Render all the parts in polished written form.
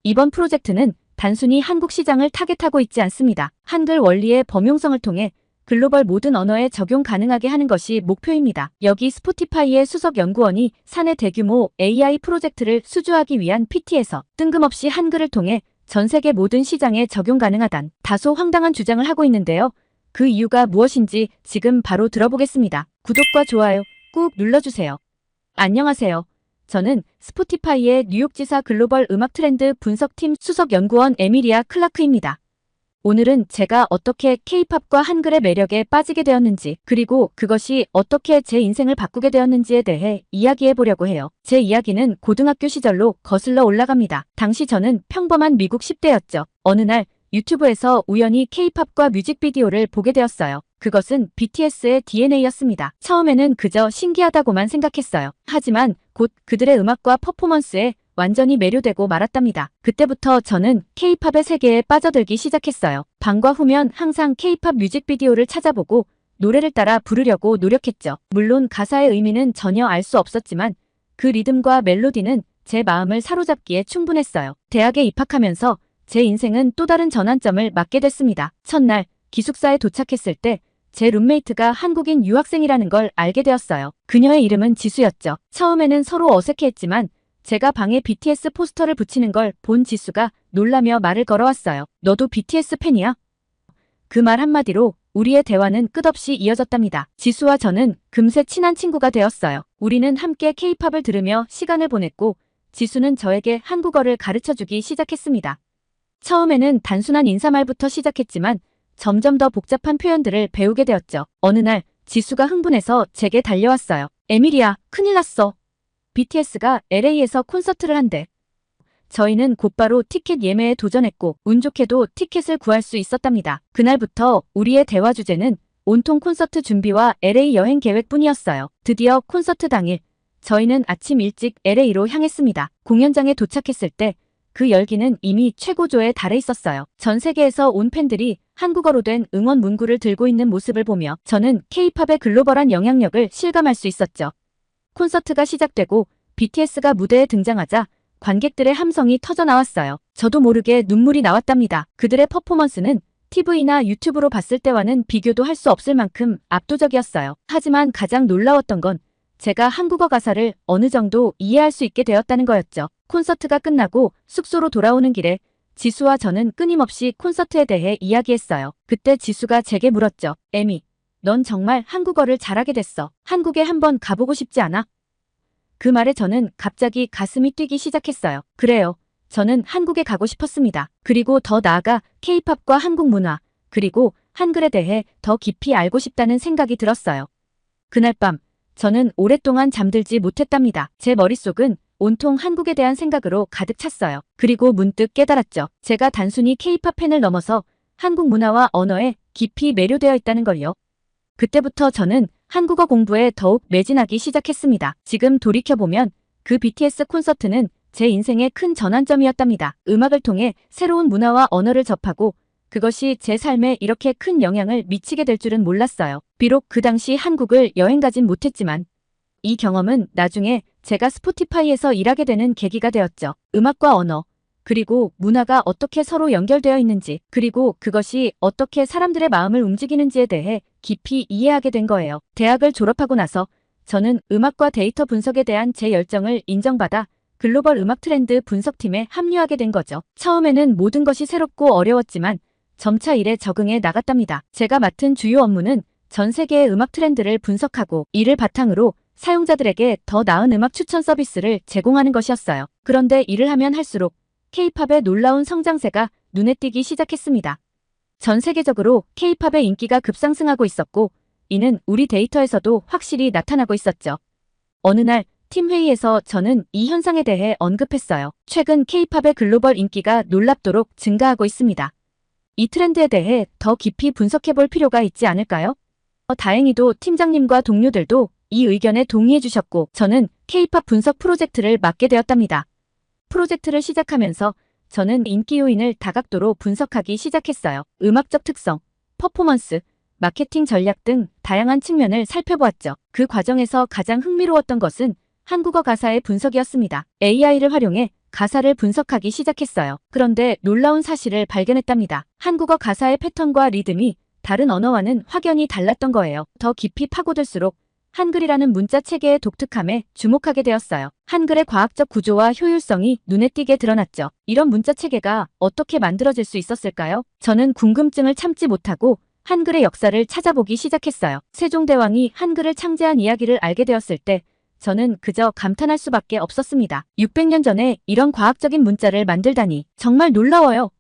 이번 프로젝트는 단순히 한국 시장을 타겟하고 있지 않습니다. 한글 원리의 범용성을 통해 글로벌 모든 언어에 적용 가능하게 하는 것이 목표입니다. 여기 스포티파이의 수석 연구원이 사내 대규모 AI 프로젝트를 수주하기 위한 PT에서 뜬금없이 한글을 통해 전 세계 모든 시장에 적용 가능하단 다소 황당한 주장을 하고 있는데요. 그 이유가 무엇인지 지금 바로 들어보겠습니다. 구독과 좋아요 꾹 눌러주세요. 안녕하세요. 저는 스포티파이의 뉴욕지사 글로벌 음악 트렌드 분석팀 수석 연구원 에밀리아 클라크입니다. 오늘은 제가 어떻게 K-팝과 한글의 매력에 빠지게 되었는지, 그리고 그것이 어떻게 제 인생을 바꾸게 되었는지에 대해 이야기해 보려고 해요. 제 이야기는 고등학교 시절로 거슬러 올라갑니다. 당시 저는 평범한 미국 10대였죠. 어느 날 유튜브에서 우연히 K-팝과 뮤직비디오를 보게 되었어요. 그것은 BTS의 DNA였습니다. 처음에는 그저 신기하다고만 생각했어요. 하지만 곧 그들의 음악과 퍼포먼스에 완전히 매료되고 말았답니다. 그때부터 저는 K-팝의 세계에 빠져들기 시작했어요. 방과 후면 항상 K-팝 뮤직비디오를 찾아보고 노래를 따라 부르려고 노력했죠. 물론 가사의 의미는 전혀 알 수 없었지만 그 리듬과 멜로디는 제 마음을 사로잡기에 충분했어요. 대학에 입학하면서 제 인생은 또 다른 전환점을 맞게 됐습니다. 첫날 기숙사에 도착했을 때 제 룸메이트가 한국인 유학생이라는 걸 알게 되었어요. 그녀의 이름은 지수였죠. 처음에는 서로 어색해했지만 제가 방에 BTS 포스터를 붙이는 걸 본 지수가 놀라며 말을 걸어왔어요. 너도 BTS 팬이야? 그 말 한마디로 우리의 대화는 끝없이 이어졌답니다. 지수와 저는 금세 친한 친구가 되었어요. 우리는 함께 K-팝을 들으며 시간을 보냈고 지수는 저에게 한국어를 가르쳐주기 시작했습니다. 처음에는 단순한 인사말부터 시작했지만 점점 더 복잡한 표현들을 배우게 되었죠. 어느 날 지수가 흥분해서 제게 달려왔어요. 에밀리아, 큰일 났어. BTS가 LA에서 콘서트를 한대. 저희는 곧바로 티켓 예매에 도전했고 운 좋게도 티켓을 구할 수 있었답니다. 그날부터 우리의 대화 주제는 온통 콘서트 준비와 LA 여행 계획뿐이었어요. 드디어 콘서트 당일 저희는 아침 일찍 LA로 향했습니다. 공연장에 도착했을 때 그 열기는 이미 최고조에 달해 있었어요. 전 세계에서 온 팬들이 한국어로 된 응원 문구를 들고 있는 모습을 보며 저는 K-팝의 글로벌한 영향력을 실감할 수 있었죠. 콘서트가 시작되고 BTS가 무대에 등장하자 관객들의 함성이 터져나왔어요. 저도 모르게 눈물이 나왔답니다. 그들의 퍼포먼스는 TV나 유튜브로 봤을 때와는 비교도 할 수 없을 만큼 압도적이었어요. 하지만 가장 놀라웠던 건 제가 한국어 가사를 어느 정도 이해할 수 있게 되었다는 거였죠. 콘서트가 끝나고 숙소로 돌아오는 길에 지수와 저는 끊임없이 콘서트에 대해 이야기했어요. 그때 지수가 제게 물었죠. 에미, 넌 정말 한국어를 잘하게 됐어. 한국에 한번 가보고 싶지 않아? 그 말에 저는 갑자기 가슴이 뛰기 시작했어요. 그래요. 저는 한국에 가고 싶었습니다. 그리고 더 나아가 K-팝과 한국 문화, 그리고 한글에 대해 더 깊이 알고 싶다는 생각이 들었어요. 그날 밤 저는 오랫동안 잠들지 못했답니다. 제 머릿속은 온통 한국에 대한 생각으로 가득 찼어요. 그리고 문득 깨달았죠. 제가 단순히 K-팝 팬을 넘어서 한국 문화와 언어에 깊이 매료되어 있다는 걸요. 그때부터 저는 한국어 공부에 더욱 매진하기 시작했습니다. 지금 돌이켜보면 그 BTS 콘서트는 제 인생의 큰 전환점이었답니다. 음악을 통해 새로운 문화와 언어를 접하고 그것이 제 삶에 이렇게 큰 영향을 미치게 될 줄은 몰랐어요. 비록 그 당시 한국을 여행 가진 못했지만 이 경험은 나중에 제가 스포티파이에서 일하게 되는 계기가 되었죠. 음악과 언어, 그리고 문화가 어떻게 서로 연결되어 있는지, 그리고 그것이 어떻게 사람들의 마음을 움직이는지에 대해 깊이 이해하게 된 거예요. 대학을 졸업하고 나서 저는 음악과 데이터 분석에 대한 제 열정을 인정받아 글로벌 음악 트렌드 분석팀에 합류하게 된 거죠. 처음에는 모든 것이 새롭고 어려웠지만 점차 일에 적응해 나갔답니다. 제가 맡은 주요 업무는 전 세계의 음악 트렌드를 분석하고 이를 바탕으로 사용자들에게 더 나은 음악 추천 서비스를 제공하는 것이었어요. 그런데 일을 하면 할수록 K-팝의 놀라운 성장세가 눈에 띄기 시작했습니다. 전 세계적으로 K-팝의 인기가 급상승하고 있었고 이는 우리 데이터에서도 확실히 나타나고 있었죠. 어느 날 팀 회의에서 저는 이 현상에 대해 언급했어요. 최근 K-팝의 글로벌 인기가 놀랍도록 증가하고 있습니다. 이 트렌드에 대해 더 깊이 분석해 볼 필요가 있지 않을까요? 다행히도 팀장님과 동료들도 이 의견에 동의해 주셨고 저는 K-팝 분석 프로젝트를 맡게 되었답니다. 프로젝트를 시작하면서 저는 인기 요인을 다각도로 분석하기 시작했어요. 음악적 특성, 퍼포먼스, 마케팅 전략 등 다양한 측면을 살펴보았죠. 그 과정에서 가장 흥미로웠던 것은 한국어 가사의 분석이었습니다. AI를 활용해 가사를 분석하기 시작했어요. 그런데 놀라운 사실을 발견했답니다. 한국어 가사의 패턴과 리듬이 다른 언어와는 확연히 달랐던 거예요. 더 깊이 파고들수록 한글이라는 문자 체계의 독특함에 주목하게 되었어요. 한글의 과학적 구조와 효율성이 눈에 띄게 드러났죠. 이런 문자 체계가 어떻게 만들어질 수 있었을까요? 저는 궁금증을 참지 못하고 한글의 역사를 찾아보기 시작했어요. 세종대왕이 한글을 창제한 이야기를 알게 되었을 때 저는 그저 감탄할 수밖에 없었습니다. 600년 전에 이런 과학적인 문자를 만들다니 정말 놀라워요.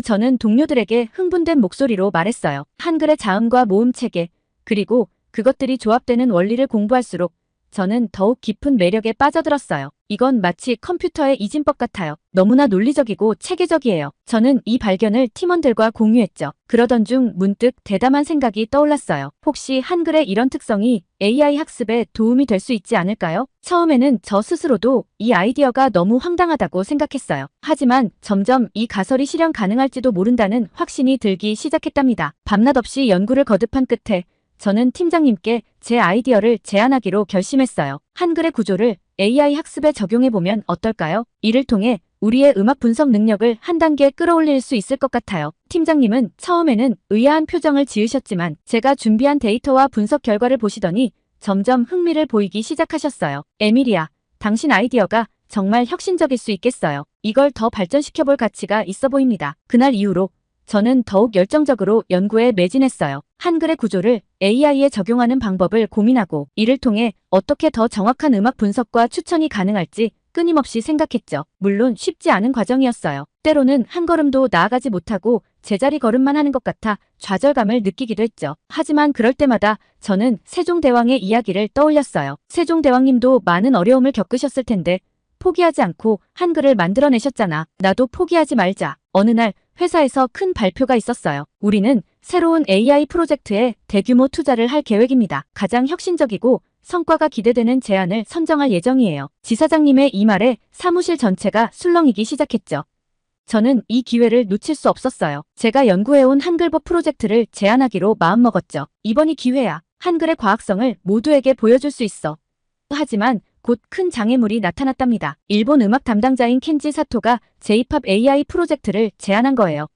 저는 동료들에게 흥분된 목소리로 말했어요. 한글의 자음과 모음 체계, 그리고 그것들이 조합되는 원리를 공부할수록 저는 더욱 깊은 매력에 빠져들었어요. 이건 마치 컴퓨터의 이진법 같아요. 너무나 논리적이고 체계적이에요. 저는 이 발견을 팀원들과 공유했죠. 그러던 중 문득 대담한 생각이 떠올랐어요. 혹시 한글의 이런 특성이 AI 학습에 도움이 될 수 있지 않을까요? 처음에는 저 스스로도 이 아이디어가 너무 황당하다고 생각했어요. 하지만 점점 이 가설이 실현 가능할지도 모른다는 확신이 들기 시작했답니다. 밤낮 없이 연구를 거듭한 끝에 저는 팀장님께 제 아이디어를 제안하기로 결심했어요. 한글의 구조를 AI 학습에 적용해보면 어떨까요? 이를 통해 우리의 음악 분석 능력을 한 단계 끌어올릴 수 있을 것 같아요. 팀장님은 처음에는 의아한 표정을 지으셨지만 제가 준비한 데이터와 분석 결과를 보시더니 점점 흥미를 보이기 시작하셨어요. 에밀리아, 당신 아이디어가 정말 혁신적일 수 있겠어요. 이걸 더 발전시켜볼 가치가 있어 보입니다. 그날 이후로 저는 더욱 열정적으로 연구에 매진했어요. 한글의 구조를 AI에 적용하는 방법을 고민하고 이를 통해 어떻게 더 정확한 음악 분석과 추천이 가능할지 끊임없이 생각했죠. 물론 쉽지 않은 과정이었어요. 때로는 한 걸음도 나아가지 못하고 제자리 걸음만 하는 것 같아 좌절감을 느끼기도 했죠. 하지만 그럴 때마다 저는 세종대왕의 이야기를 떠올렸어요. 세종대왕님도 많은 어려움을 겪으셨을 텐데 포기하지 않고 한글을 만들어내셨잖아. 나도 포기하지 말자. 어느 날 회사에서 큰 발표가 있었어요. 우리는 새로운 AI 프로젝트에 대규모 투자를 할 계획입니다. 가장 혁신적이고 성과가 기대되는 제안을 선정할 예정이에요. 지사장님의 이 말에 사무실 전체가 술렁이기 시작했죠. 저는 이 기회를 놓칠 수 없었어요. 제가 연구해온 한글법 프로젝트를 제안하기로 마음먹었죠. 이번이 기회야. 한글의 과학성을 모두에게 보여줄 수 있어. 하지만 곧 큰 장애물이 나타났답니다. 일본 음악 담당자인 켄지 사토가 J-팝 AI 프로젝트를 제안한 거예요.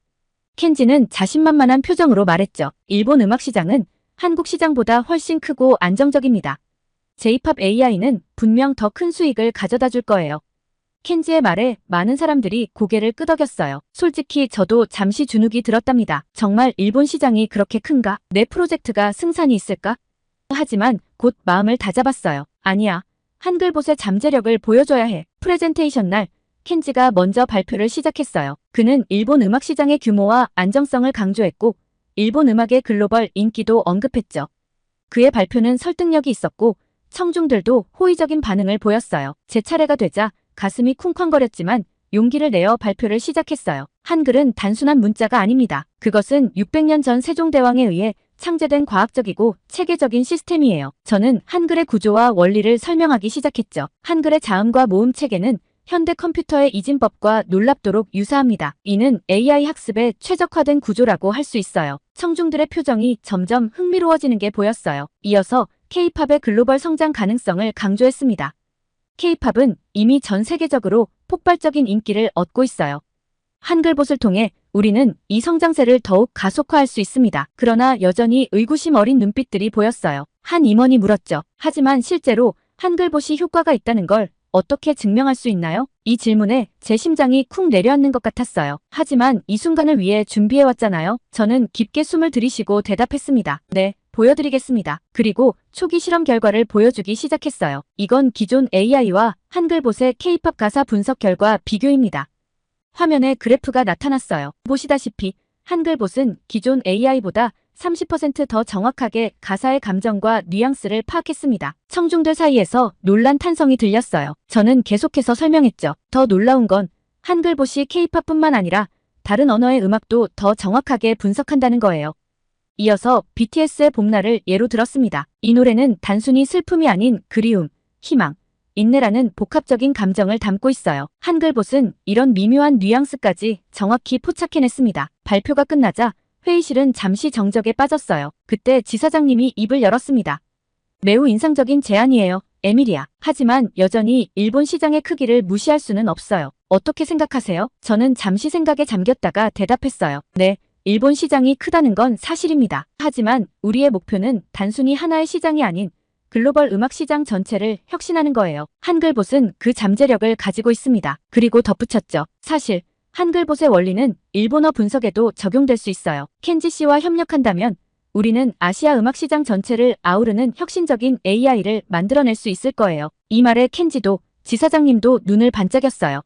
켄지는 자신만만한 표정으로 말했죠. 일본 음악 시장은 한국 시장보다 훨씬 크고 안정적입니다. J-팝 AI는 분명 더 큰 수익을 가져다 줄 거예요. 켄지의 말에 많은 사람들이 고개를 끄덕였어요. 솔직히 저도 잠시 주눅이 들었답니다. 정말 일본 시장이 그렇게 큰가? 내 프로젝트가 승산이 있을까? 하지만 곧 마음을 다잡았어요. 아니야. 한글봇의 잠재력을 보여줘야 해. 프레젠테이션 날 켄지가 먼저 발표를 시작했어요. 그는 일본 음악 시장의 규모와 안정성을 강조했고 일본 음악의 글로벌 인기도 언급했죠. 그의 발표는 설득력이 있었고 청중들도 호의적인 반응을 보였어요. 제 차례가 되자 가슴이 쿵쾅거렸지만 용기를 내어 발표를 시작했어요. 한글은 단순한 문자가 아닙니다. 그것은 600년 전 세종대왕에 의해 창제된 과학적이고 체계적인 시스템이에요. 저는 한글의 구조와 원리를 설명하기 시작했죠. 한글의 자음과 모음 체계는 현대 컴퓨터의 이진법과 놀랍도록 유사합니다. 이는 AI 학습에 최적화된 구조라고 할 수 있어요. 청중들의 표정이 점점 흥미로워지는 게 보였어요. 이어서 K-팝의 글로벌 성장 가능성을 강조했습니다. K-팝은 이미 전 세계적으로 폭발적인 인기를 얻고 있어요. 한글봇을 통해 우리는 이 성장세를 더욱 가속화할 수 있습니다. 그러나 여전히 의구심 어린 눈빛들이 보였어요. 한 임원이 물었죠. 하지만 실제로 한글봇이 효과가 있다는 걸 어떻게 증명할 수 있나요? 이 질문에 제 심장이 쿵 내려앉는 것 같았어요. 하지만 이 순간을 위해 준비해왔잖아요. 저는 깊게 숨을 들이쉬고 대답했습니다. 네, 보여드리겠습니다. 그리고 초기 실험 결과를 보여주기 시작했어요. 이건 기존 AI와 한글봇의 K-팝 가사 분석 결과 비교입니다. 화면에 그래프가 나타났어요. 보시다시피 한글봇은 기존 AI보다 30% 더 정확하게 가사의 감정과 뉘앙스를 파악했습니다. 청중들 사이에서 놀란 탄성이 들렸어요. 저는 계속해서 설명했죠. 더 놀라운 건 한글봇이 K-팝뿐만 아니라 다른 언어의 음악도 더 정확하게 분석한다는 거예요. 이어서 BTS의 봄날을 예로 들었습니다. 이 노래는 단순히 슬픔이 아닌 그리움, 희망, 인내라는 복합적인 감정을 담고 있어요. 한글봇은 이런 미묘한 뉘앙스까지 정확히 포착해냈습니다. 발표가 끝나자 회의실은 잠시 정적에 빠졌어요. 그때 지사장님이 입을 열었습니다. 매우 인상적인 제안이에요, 에밀리아. 하지만 여전히 일본 시장의 크기를 무시할 수는 없어요. 어떻게 생각하세요? 저는 잠시 생각에 잠겼다가 대답했어요. 네, 일본 시장이 크다는 건 사실입니다. 하지만 우리의 목표는 단순히 하나의 시장이 아닌 글로벌 음악 시장 전체를 혁신하는 거예요. 한글봇은 그 잠재력을 가지고 있습니다. 그리고 덧붙였죠. 사실 한글봇의 원리는 일본어 분석에도 적용될 수 있어요. 켄지 씨와 협력한다면 우리는 아시아 음악 시장 전체를 아우르는 혁신적인 AI를 만들어낼 수 있을 거예요. 이 말에 켄지도 지사장님도 눈을 반짝였어요.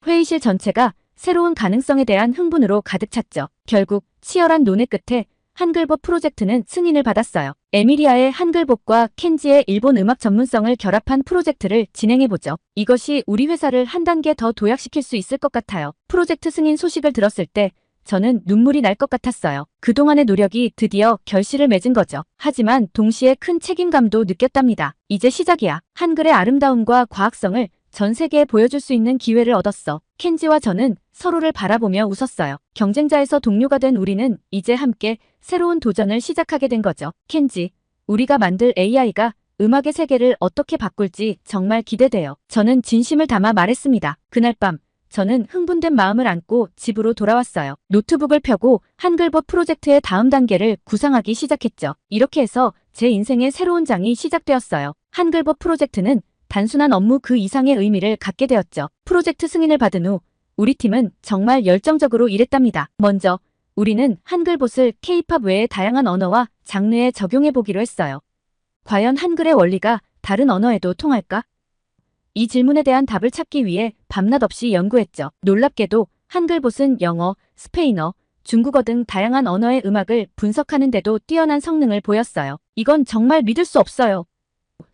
회의실 전체가 새로운 가능성에 대한 흥분으로 가득 찼죠. 결국 치열한 논의 끝에 한글봇 프로젝트는 승인을 받았어요. 에미리아의 한글봇과 켄지의 일본 음악 전문성을 결합한 프로젝트를 진행해보죠. 이것이 우리 회사를 한 단계 더 도약시킬 수 있을 것 같아요. 프로젝트 승인 소식을 들었을 때 저는 눈물이 날 것 같았어요. 그동안의 노력이 드디어 결실을 맺은 거죠. 하지만 동시에 큰 책임감도 느꼈답니다. 이제 시작이야. 한글의 아름다움과 과학성을 전 세계에 보여줄 수 있는 기회를 얻었어. 켄지와 저는 서로를 바라보며 웃었어요. 경쟁자에서 동료가 된 우리는 이제 함께 새로운 도전을 시작하게 된 거죠. 켄지, 우리가 만들 AI가 음악의 세계를 어떻게 바꿀지 정말 기대돼요. 저는 진심을 담아 말했습니다. 그날 밤 저는 흥분된 마음을 안고 집으로 돌아왔어요. 노트북을 펴고 한글봇 프로젝트의 다음 단계를 구상하기 시작했죠. 이렇게 해서 제 인생의 새로운 장이 시작되었어요. 한글봇 프로젝트는 단순한 업무 그 이상의 의미를 갖게 되었죠. 프로젝트 승인을 받은 후 우리 팀은 정말 열정적으로 일했답니다. 먼저 우리는 한글봇을 K-팝 외의 다양한 언어와 장르에 적용해 보기로 했어요. 과연 한글의 원리가 다른 언어에도 통할까? 이 질문에 대한 답을 찾기 위해 밤낮 없이 연구했죠. 놀랍게도 한글봇은 영어, 스페인어, 중국어 등 다양한 언어의 음악을 분석하는 데도 뛰어난 성능을 보였어요. 이건 정말 믿을 수 없어요.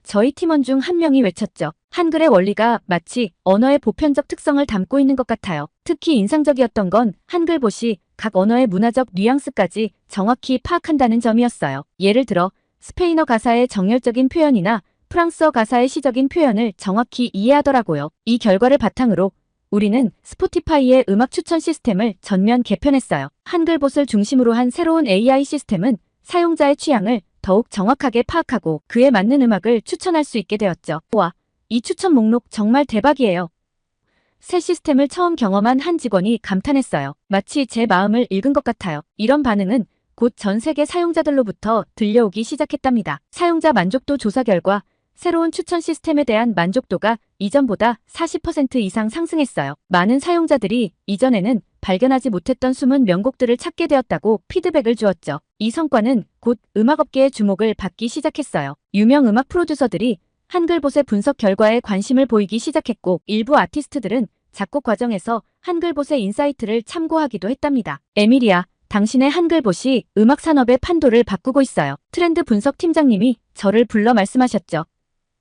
저희 팀원 중 한 명이 외쳤죠. 한글의 원리가 마치 언어의 보편적 특성을 담고 있는 것 같아요. 특히 인상적이었던 건 한글봇이 각 언어의 문화적 뉘앙스까지 정확히 파악한다는 점이었어요. 예를 들어 스페인어 가사의 정열적인 표현이나 프랑스어 가사의 시적인 표현을 정확히 이해하더라고요. 이 결과를 바탕으로 우리는 스포티파이의 음악 추천 시스템을 전면 개편했어요. 한글봇을 중심으로 한 새로운 AI 시스템은 사용자의 취향을 더욱 정확하게 파악하고 그에 맞는 음악을 추천할 수 있게 되었죠. 와, 이 추천 목록 정말 대박이에요. 새 시스템을 처음 경험한 한 직원이 감탄했어요. 마치 제 마음을 읽은 것 같아요. 이런 반응은 곧 전 세계 사용자들로부터 들려오기 시작했답니다. 사용자 만족도 조사 결과 새로운 추천 시스템에 대한 만족도가 이전보다 40% 이상 상승했어요. 많은 사용자들이 이전에는 발견하지 못했던 숨은 명곡들을 찾게 되었다고 피드백을 주었죠. 이 성과는 곧 음악업계의 주목을 받기 시작했어요. 유명 음악 프로듀서들이 한글봇의 분석 결과에 관심을 보이기 시작했고 일부 아티스트들은 작곡 과정에서 한글봇의 인사이트를 참고하기도 했답니다. 에미리아, 당신의 한글봇이 음악 산업의 판도를 바꾸고 있어요. 트렌드 분석 팀장님이 저를 불러 말씀하셨죠.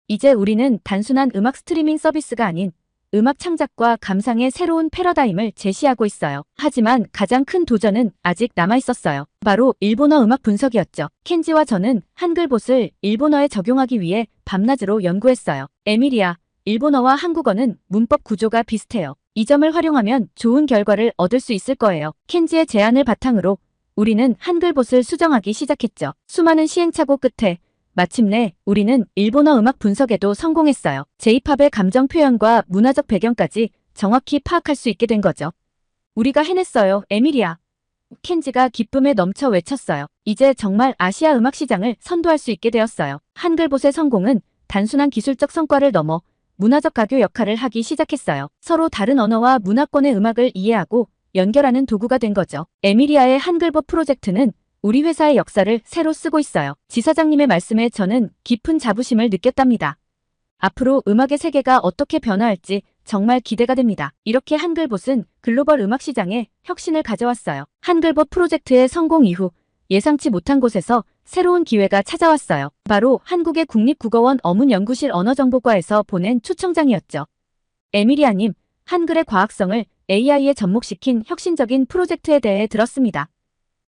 이제 우리는 단순한 음악 스트리밍 서비스가 아닌 음악 창작과 감상의 새로운 패러다임을 제시하고 있어요. 하지만 가장 큰 도전은 아직 남아 있었어요. 바로 일본어 음악 분석이었죠. 켄지와 저는 한글봇을 일본어에 적용하기 위해 밤낮으로 연구했어요. 에미리아, 일본어와 한국어는 문법 구조가 비슷해요. 이 점을 활용하면 좋은 결과를 얻을 수 있을 거예요. 켄지의 제안을 바탕으로 우리는 한글봇을 수정하기 시작했죠. 수많은 시행착오 끝에 마침내 우리는 일본어 음악 분석에도 성공했어요. J-팝의 감정 표현과 문화적 배경까지 정확히 파악할 수 있게 된 거죠. 우리가 해냈어요, 에미리아. 켄지가 기쁨에 넘쳐 외쳤어요. 이제 정말 아시아 음악 시장을 선도할 수 있게 되었어요. 한글봇의 성공은 단순한 기술적 성과를 넘어 문화적 가교 역할을 하기 시작했어요. 서로 다른 언어와 문화권의 음악을 이해하고 연결하는 도구가 된 거죠. 에미리아의 한글봇 프로젝트는 우리 회사의 역사를 새로 쓰고 있어요. 지사장님의 말씀에 저는 깊은 자부심을 느꼈답니다. 앞으로 음악의 세계가 어떻게 변화할지 정말 기대가 됩니다. 이렇게 한글봇은 글로벌 음악 시장에 혁신을 가져왔어요. 한글봇 프로젝트의 성공 이후 예상치 못한 곳에서 새로운 기회가 찾아왔어요. 바로 한국의 국립국어원 어문연구실 언어정보과에서 보낸 초청장이었죠. 에미리아님, 한글의 과학성을 AI에 접목시킨 혁신적인 프로젝트에 대해 들었습니다.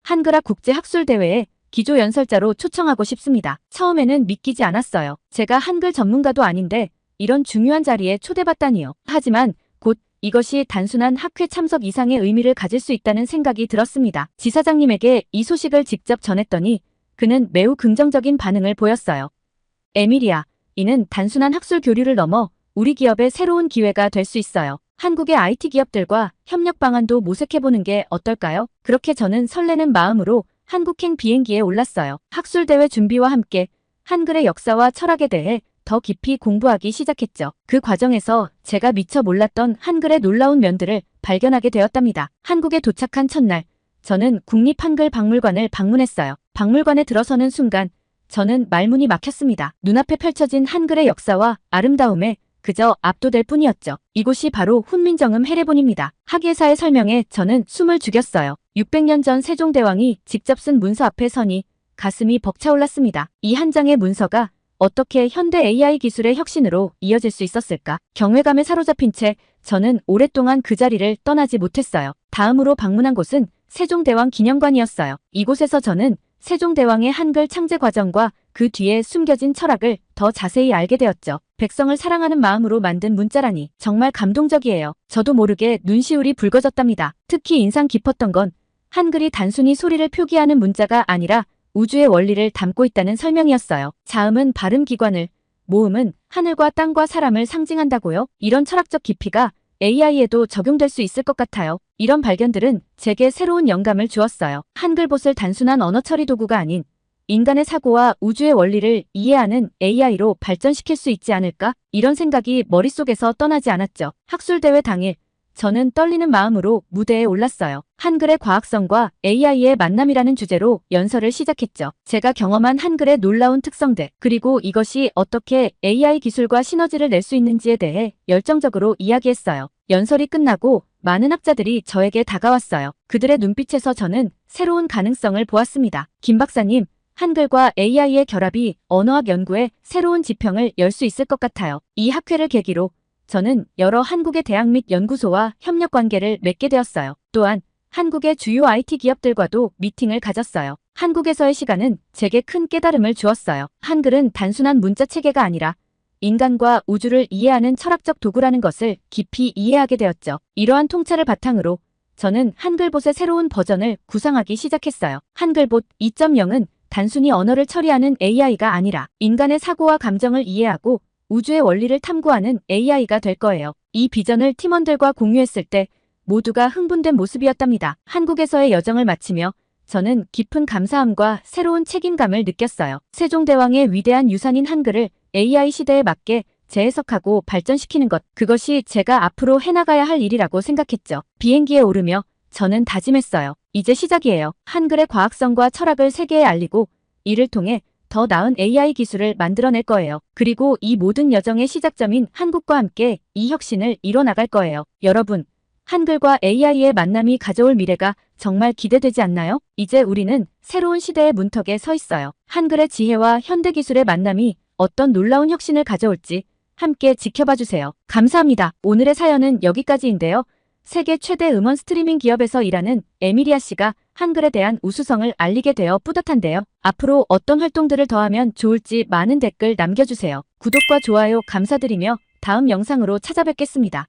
한글학 국제학술대회에 기조연설자로 초청하고 싶습니다. 처음에는 믿기지 않았어요. 제가 한글 전문가도 아닌데 이런 중요한 자리에 초대받다니요. 하지만 곧 이것이 단순한 학회 참석 이상의 의미를 가질 수 있다는 생각이 들었습니다. 지사장님에게 이 소식을 직접 전했더니 그는 매우 긍정적인 반응을 보였어요. 에미리아, 이는 단순한 학술 교류를 넘어 우리 기업의 새로운 기회가 될 수 있어요. 한국의 IT 기업들과 협력 방안도 모색해보는 게 어떨까요? 그렇게 저는 설레는 마음으로 한국행 비행기에 올랐어요. 학술대회 준비와 함께 한글의 역사와 철학에 대해 더 깊이 공부하기 시작했죠. 그 과정에서 제가 미처 몰랐던 한글의 놀라운 면들을 발견하게 되었답니다. 한국에 도착한 첫날, 저는 국립한글박물관을 방문했어요. 박물관에 들어서는 순간 저는 말문이 막혔습니다. 눈앞에 펼쳐진 한글의 역사와 아름다움에 그저 압도될 뿐이었죠. 이곳이 바로 훈민정음 해례본입니다. 학예사의 설명에 저는 숨을 죽였어요. 600년 전 세종대왕이 직접 쓴 문서 앞에 서니 가슴이 벅차올랐습니다. 이 한 장의 문서가 어떻게 현대 AI 기술의 혁신으로 이어질 수 있었을까? 경외감에 사로잡힌 채 저는 오랫동안 그 자리를 떠나지 못했어요. 다음으로 방문한 곳은 세종대왕 기념관이었어요. 이곳에서 저는 세종대왕의 한글 창제 과정과 그 뒤에 숨겨진 철학을 더 자세히 알게 되었죠. 백성을 사랑하는 마음으로 만든 문자라니 정말 감동적이에요. 저도 모르게 눈시울이 붉어졌답니다. 특히 인상 깊었던 건 한글이 단순히 소리를 표기하는 문자가 아니라 우주의 원리를 담고 있다는 설명이었어요. 자음은 발음 기관을, 모음은 하늘과 땅과 사람을 상징한다고요? 이런 철학적 깊이가 AI에도 적용될 수 있을 것 같아요. 이런 발견들은 제게 새로운 영감을 주었어요. 한글봇을 단순한 언어 처리 도구가 아닌 인간의 사고와 우주의 원리를 이해하는 AI로 발전시킬 수 있지 않을까? 이런 생각이 머릿속에서 떠나지 않았죠. 학술대회 당일, 저는 떨리는 마음으로 무대에 올랐어요. 한글의 과학성과 AI의 만남이라는 주제로 연설을 시작했죠. 제가 경험한 한글의 놀라운 특성들, 그리고 이것이 어떻게 AI 기술과 시너지를 낼 수 있는지에 대해 열정적으로 이야기했어요. 연설이 끝나고 많은 학자들이 저에게 다가왔어요. 그들의 눈빛에서 저는 새로운 가능성을 보았습니다. 김 박사님, 한글과 AI의 결합이 언어학 연구에 새로운 지평을 열 수 있을 것 같아요. 이 학회를 계기로 저는 여러 한국의 대학 및 연구소와 협력 관계를 맺게 되었어요. 또한 한국의 주요 IT 기업들과도 미팅을 가졌어요. 한국에서의 시간은 제게 큰 깨달음을 주었어요. 한글은 단순한 문자 체계가 아니라 인간과 우주를 이해하는 철학적 도구라는 것을 깊이 이해하게 되었죠. 이러한 통찰을 바탕으로 저는 한글봇의 새로운 버전을 구상하기 시작했어요. 한글봇 2.0은 단순히 언어를 처리하는 AI가 아니라 인간의 사고와 감정을 이해하고 우주의 원리를 탐구하는 AI가 될 거예요. 이 비전을 팀원들과 공유했을 때 모두가 흥분된 모습이었답니다. 한국에서의 여정을 마치며 저는 깊은 감사함과 새로운 책임감을 느꼈어요. 세종대왕의 위대한 유산인 한글을 AI 시대에 맞게 재해석하고 발전시키는 것, 그것이 제가 앞으로 해나가야 할 일이라고 생각했죠. 비행기에 오르며 저는 다짐했어요. 이제 시작이에요. 한글의 과학성과 철학을 세계에 알리고 이를 통해 더 나은 AI 기술을 만들어낼 거예요. 그리고 이 모든 여정의 시작점인 한국과 함께 이 혁신을 이뤄나갈 거예요. 여러분, 한글과 AI의 만남이 가져올 미래가 정말 기대되지 않나요? 이제 우리는 새로운 시대의 문턱에 서 있어요. 한글의 지혜와 현대기술의 만남이 어떤 놀라운 혁신을 가져올지 함께 지켜봐 주세요. 감사합니다. 오늘의 사연은 여기까지인데요. 세계 최대 음원 스트리밍 기업에서 일하는 에미리아 씨가 한글에 대한 우수성을 알리게 되어 뿌듯한데요. 앞으로 어떤 활동들을 더 하면 좋을지 많은 댓글 남겨주세요. 구독과 좋아요 감사드리며 다음 영상으로 찾아뵙겠습니다.